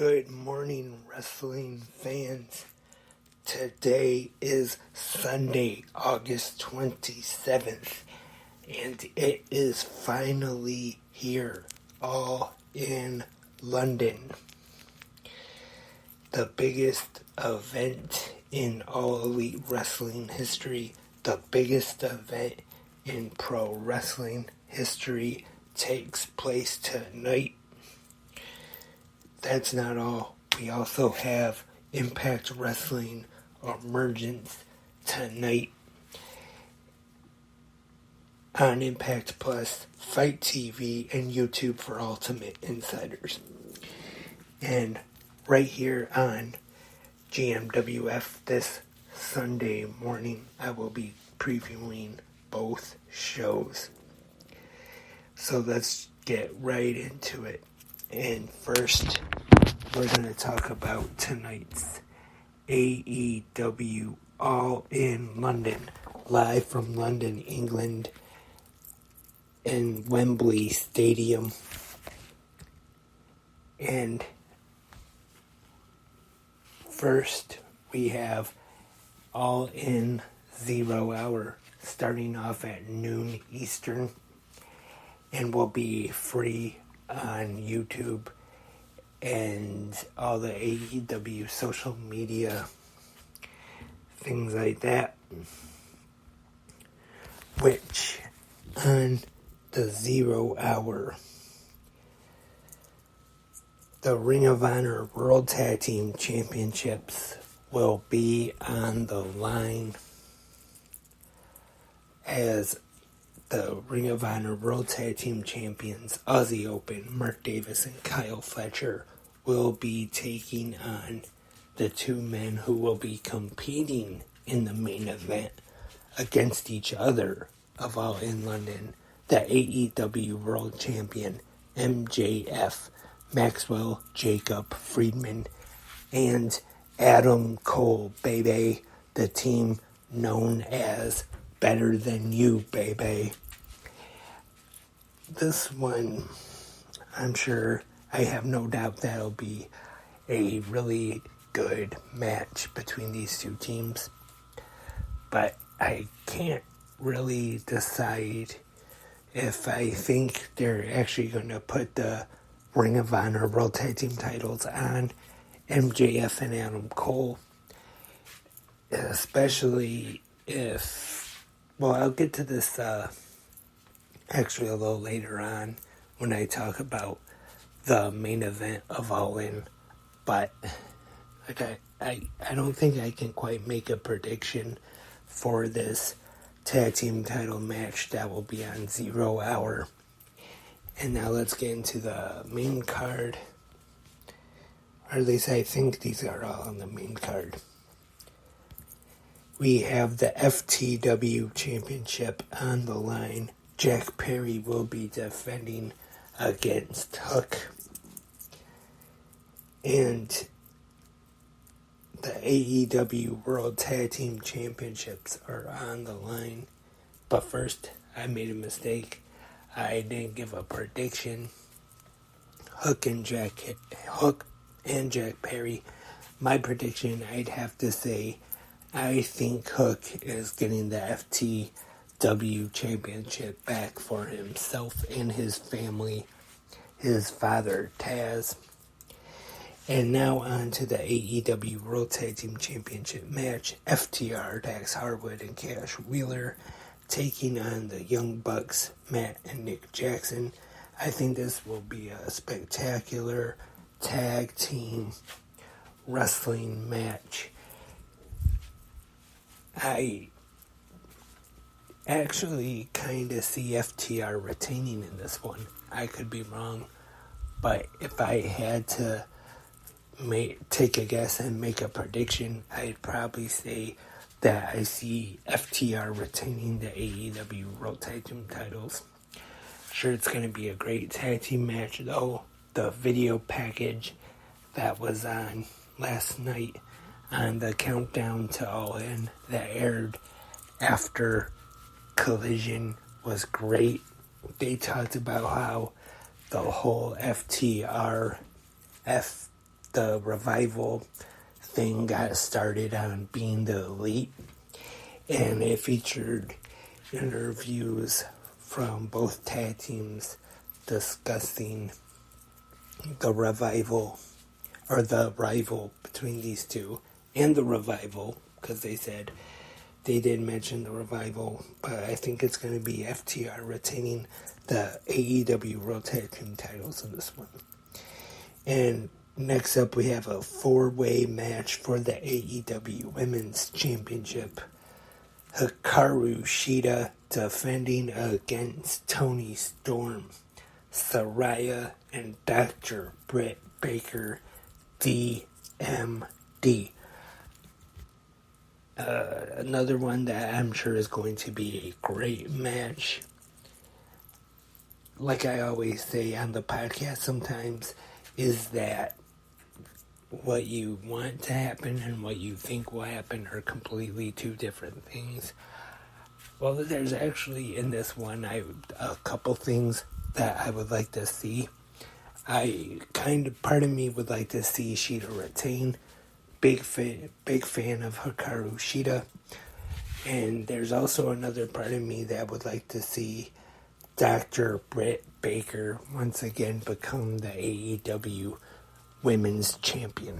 Good morning, wrestling fans. Today is Sunday, August 27th, and it is finally here, all in London. The biggest event in All Elite Wrestling history, the biggest event in pro wrestling history takes place tonight. That's not all. We also have Impact Wrestling Emergence tonight on Impact Plus, Fight TV, and YouTube for Ultimate Insiders. And right here on GMWF this Sunday morning, I will be previewing both shows. So let's get right into it. And first, we're going to talk about tonight's AEW All in London, live from London, England, in Wembley Stadium. And first, we have All in 0 Hour, starting off at noon Eastern, and will be free on YouTube and all the AEW social media, things like that. Which, on the 0 Hour, the Ring of Honor World Tag Team Championships will be on the line, as the Ring of Honor World Tag Team Champions, Aussie Open, Mark Davis and Kyle Fletcher, will be taking on the two men who will be competing in the main event against each other of All in London, the AEW World Champion, MJF, Maxwell Jacob Friedman, and Adam Cole, baby, the team known as Better Than You, baby. This one, I'm sure, I have no doubt that'll be a really good match between these two teams. But I can't really decide if I think they're actually going to put the Ring of Honor World Tag Team titles on MJF and Adam Cole. Especially if, well, I'll get to this actually a little later on when I talk about the main event of All In. But like I don't think I can quite make a prediction for this tag team title match that will be on 0 Hour. And now let's get into the main card. Or at least I think these are all on the main card. We have the FTW Championship on the line. Jack Perry will be defending against Hook. And the AEW World Tag Team Championships are on the line. But first, I made a mistake. I didn't give a prediction. Hook and Jack Perry. My prediction, I'd have to say, I think Hook is getting the FTW Championship back for himself and his family, his father, Taz. And now on to the AEW World Tag Team Championship match. FTR, Dax Harwood, and Cash Wheeler taking on the Young Bucks, Matt and Nick Jackson. I think this will be a spectacular tag team wrestling match. I actually kind of see FTR retaining in this one. I could be wrong, but if I had to take a guess and make a prediction, I'd probably say that I see FTR retaining the AEW World Tag Team titles. Sure, it's going to be a great tag team match, though. The video package that was on last night on the Countdown to All In that aired after Collision was great. They talked about how the whole FTR the revival thing got started on Being the Elite, and it featured interviews from both tag teams discussing the revival, or the rival between these two, and the revival, because they did mention the revival, but I think it's going to be FTR retaining the AEW World Tag Team titles in this one. And next up, we have a 4-way match for the AEW Women's Championship. Hikaru Shida defending against Toni Storm, Saraya, and Dr. Britt Baker, DMD. Another one that I'm sure is going to be a great match. Like I always say on the podcast sometimes, is that what you want to happen and what you think will happen are completely two different things. Well, there's actually in this one a couple things that I would like to see. Part of me would like to see Shida retain. Big fan of Hikaru Shida. And there's also another part of me that would like to see Dr. Britt Baker once again become the AEW Women's Champion.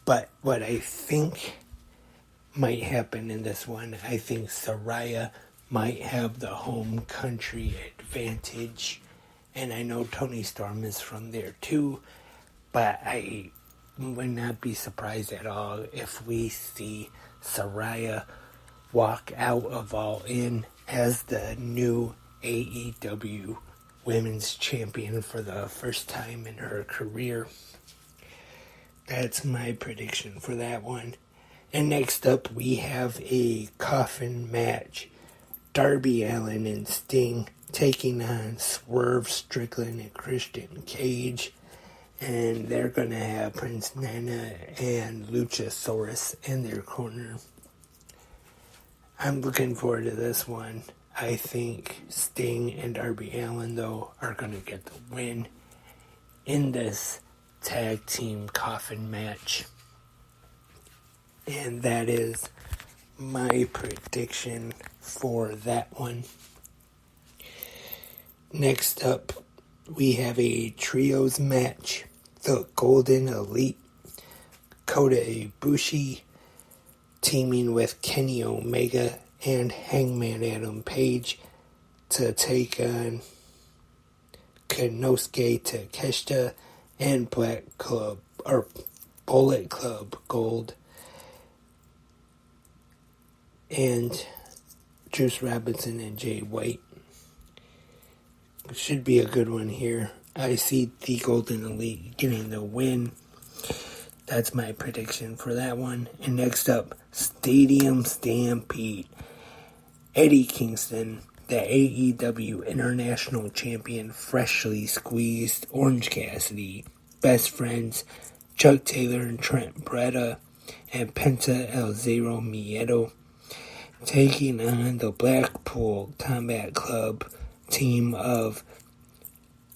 But what I think might happen in this one, I think Saraya might have the home country advantage. And I know Toni Storm is from there too, but I would not be surprised at all if we see Saraya walk out of All In as the new AEW Women's Champion for the first time in her career. That's my prediction for that one. And next up, we have a coffin match. Darby Allin and Sting taking on Swerve Strickland and Christian Cage. And they're going to have Prince Nana and Luchasaurus in their corner. I'm looking forward to this one. I think Sting and Darby Allin, though, are going to get the win in this tag team coffin match. And that is my prediction for that one. Next up, we have a trios match. The Golden Elite, Kota Ibushi, teaming with Kenny Omega and Hangman Adam Page to take on Konosuke Takeshita and Bullet Club Gold and Juice Robinson and Jay White. Should be a good one here. I see the Golden Elite getting the win. That's my prediction for that one. And next up, Stadium Stampede. Eddie Kingston, the AEW International Champion, freshly squeezed Orange Cassidy, Best Friends, Chuck Taylor and Trent Beretta, and Penta El Zero Miedo, taking on the Blackpool Combat Club team of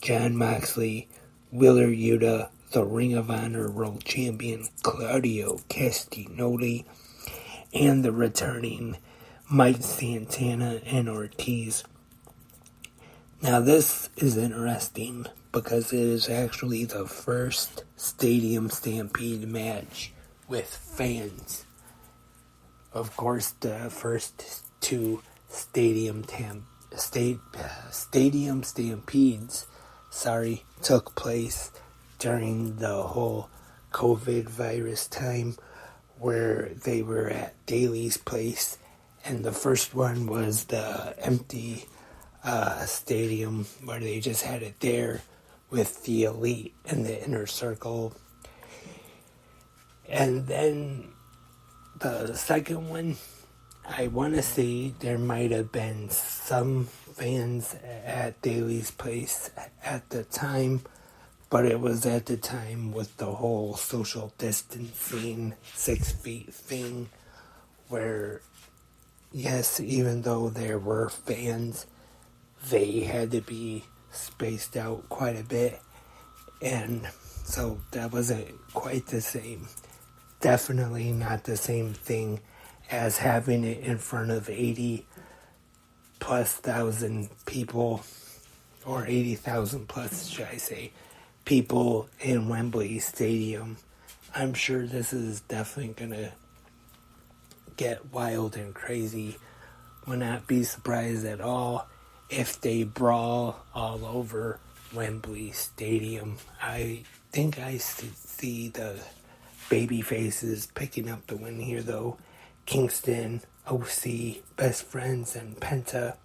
Jon Moxley, Wheeler Yuta, the Ring of Honor World Champion Claudio Castagnoli, and the returning Mike Santana and Ortiz. Now this is interesting because it is actually the first Stadium Stampede match with fans. Of course, the first two Stadium Stampedes took place during the whole COVID virus time where they were at Daly's place, and the first one was the empty stadium where they just had it there with the Elite and the Inner Circle. And then the second one, I want to say there might have been some fans at Daly's place at the time, but it was at the time with the whole social distancing 6 feet thing where, yes, even though there were fans, they had to be spaced out quite a bit, and So that wasn't quite the same. Definitely not the same thing as having it in front of 80 plus thousand people, or 80,000 plus, should I say, people in Wembley Stadium. I'm sure this is definitely going to get wild and crazy. Would not be surprised at all if they brawl all over Wembley Stadium. I think I see the baby faces picking up the win here, though. Kingston, OC, Best Friends, and Penta.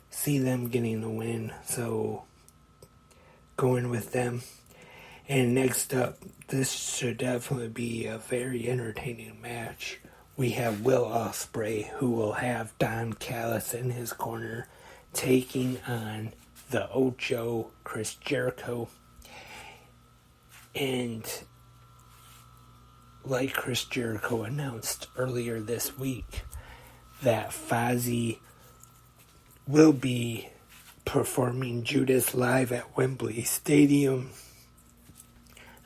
See them getting the win, so going with them. And next up, this should definitely be a very entertaining match. We have Will Ospreay, who will have Don Callis in his corner, taking on the Ocho, Chris Jericho. And like Chris Jericho announced earlier this week, that Fozzy will be performing Judas live at Wembley Stadium.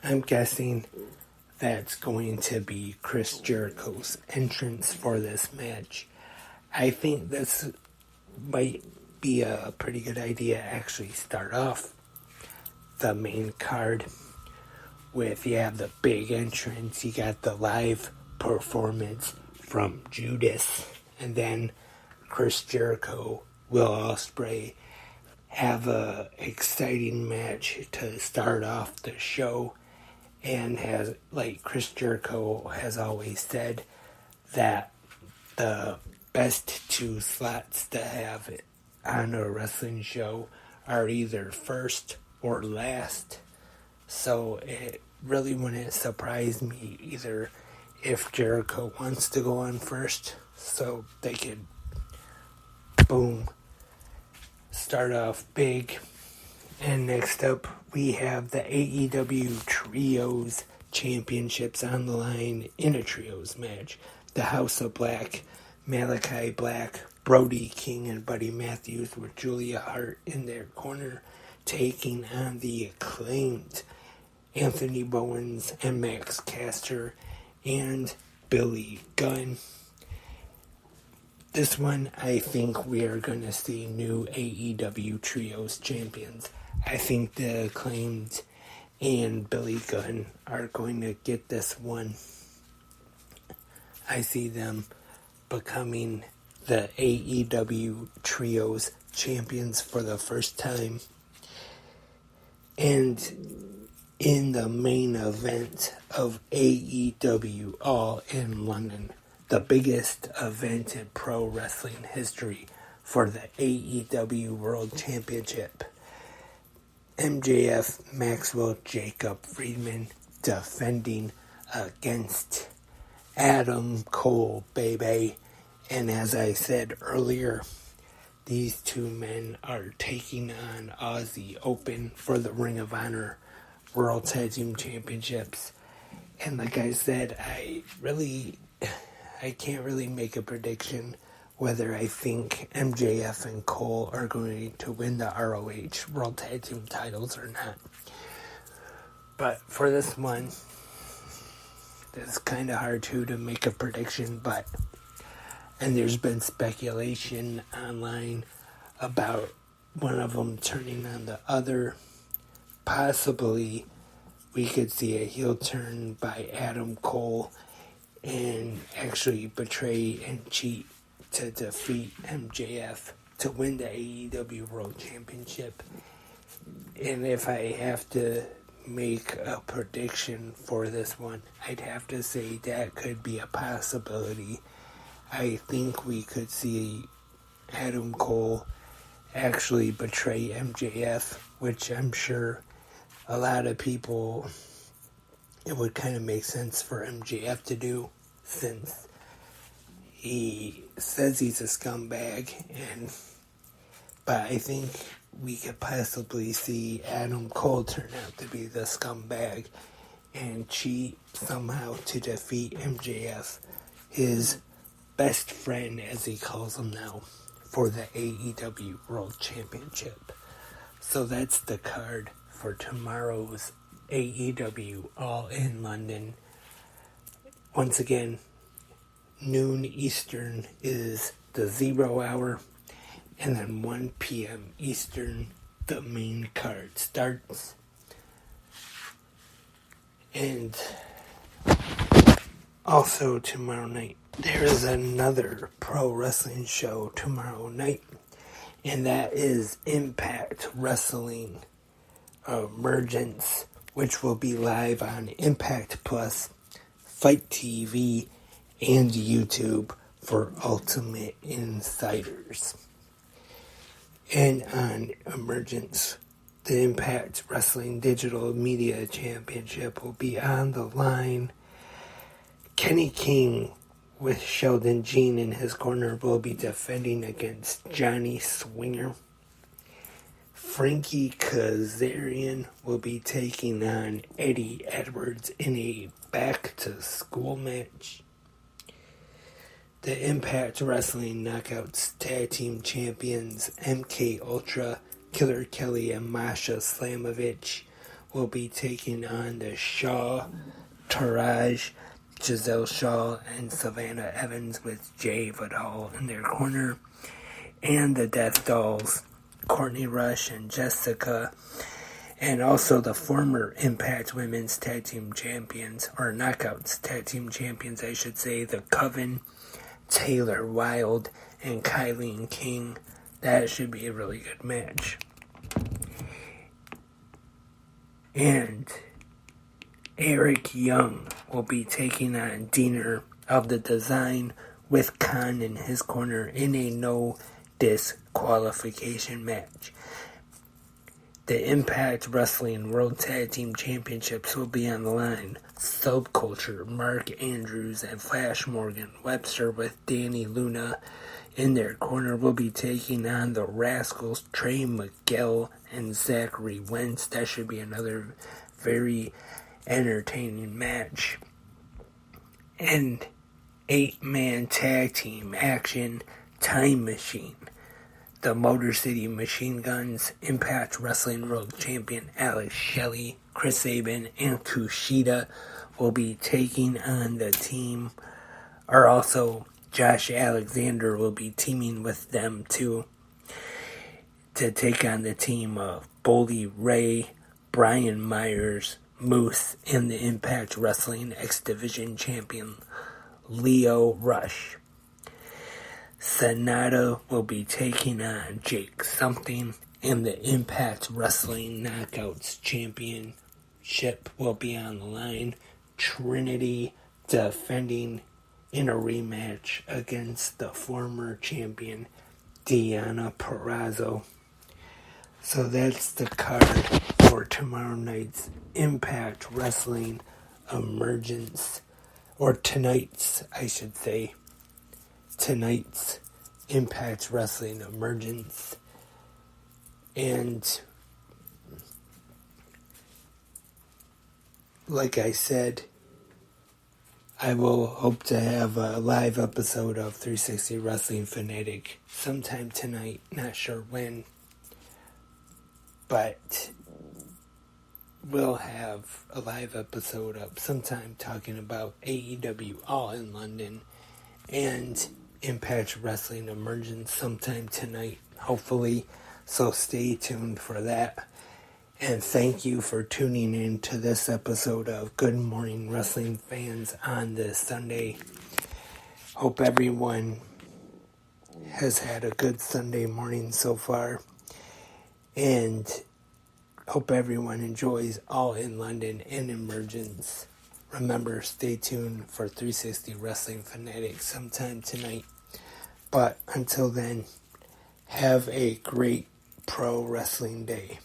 I'm guessing that's going to be Chris Jericho's entrance for this match. I think this might be a pretty good idea, actually start off the main card with, the big entrance. You got the live performance from Judas, and then Chris Jericho, Will Ospreay have a exciting match to start off the show. And has, like Chris Jericho has always said, that the best two slots to have on a wrestling show are either first or last. So it really wouldn't surprise me either if Jericho wants to go on first, so they could, boom, start off big. And next up, we have the AEW Trios Championships on the line in a Trios match. The House of Black, Malachi Black, Brody King, and Buddy Matthews with Julia Hart in their corner, taking on the Acclaimed Anthony Bowens and Max Caster and Billy Gunn. This one, I think we are going to see new AEW Trios champions. I think the Acclaimed and Billy Gunn are going to get this one. I see them becoming the AEW Trios champions for the first time. And in the main event of AEW All in London, the biggest event in pro wrestling history for the AEW World Championship, MJF, Maxwell Jacob Friedman defending against Adam Cole, baby. And as I said earlier, these two men are taking on Aussie Open for the Ring of Honor World Tag Team Championships. And like I said, I can't really make a prediction whether I think MJF and Cole are going to win the ROH World Tag Team titles or not. But for this one, it's kind of hard to make a prediction, and there's been speculation online about one of them turning on the other. Possibly we could see a heel turn by Adam Cole and actually betray and cheat to defeat MJF to win the AEW World Championship. And if I have to make a prediction for this one, I'd have to say that could be a possibility. I think we could see Adam Cole actually betray MJF, which I'm sure a lot of people, it would kind of make sense for MJF to do, since he says he's a scumbag, but I think we could possibly see Adam Cole turn out to be the scumbag and cheat somehow to defeat MJF, his best friend, as he calls him now, for the AEW World Championship. So that's the card for tomorrow's AEW All in London. Once again, noon Eastern is the 0 hour, and then 1 p.m. Eastern, the main card starts. And also tomorrow night, there is another pro wrestling show tomorrow night, and that is Impact Wrestling Emergence, which will be live on Impact Plus, Fight TV, and YouTube for Ultimate Insiders. And on Emergence, the Impact Wrestling Digital Media Championship will be on the line. Kenny King with Sheldon Jean in his corner will be defending against Johnny Swinger. Frankie Kazarian will be taking on Eddie Edwards in a back-to-school match. The Impact Wrestling Knockouts Tag Team Champions MK Ultra, Killer Kelly, and Masha Slamovich will be taking on the Shaw, Taraj, Giselle Shaw, and Savannah Evans with Jay Vidal in their corner. And the Death Dolls, Courtney Rush and Jessica, and also the former Impact Women's Tag Team Champions, or Knockouts Tag Team Champions, I should say, the Coven, Taylor Wilde, and Kylie King. That should be a really good match. And Eric Young will be taking on Diener of the Design with Khan in his corner in a no disqualification match. The Impact Wrestling World Tag Team Championships will be on the line. Subculture, Mark Andrews, and Flash Morgan Webster with Danny Luna in their corner will be taking on the Rascals, Trey Miguel, and Zachary Wentz. That should be another very entertaining match. And 8-man tag team action, Time Machine. The Motor City Machine Guns, Impact Wrestling World Champion Alex Shelley, Chris Sabin, and Kushida will be taking on the team. Or also, Josh Alexander will be teaming with them too to take on the team of Bully Ray, Brian Myers, Moose, and the Impact Wrestling X Division Champion Leo Rush. Sonata will be taking on Jake Something, and the Impact Wrestling Knockouts Championship will be on the line. Trinity defending in a rematch against the former champion Deonna Purrazzo. So that's the card for tomorrow night's Impact Wrestling Emergence, or tonight's, I should say. Tonight's Impact Wrestling Emergence. And like I said, I will hope to have a live episode of 360 Wrestling Fanatic sometime tonight. Not sure when, but we'll have a live episode up sometime talking about AEW All in London and Impact Wrestling Emergence sometime tonight, hopefully. So stay tuned for that. And thank you for tuning in to this episode of Good Morning Wrestling Fans on this Sunday. Hope everyone has had a good Sunday morning so far. And hope everyone enjoys All in London and Emergence. Remember, stay tuned for 360 Wrestling Fanatics sometime tonight. But until then, have a great pro wrestling day.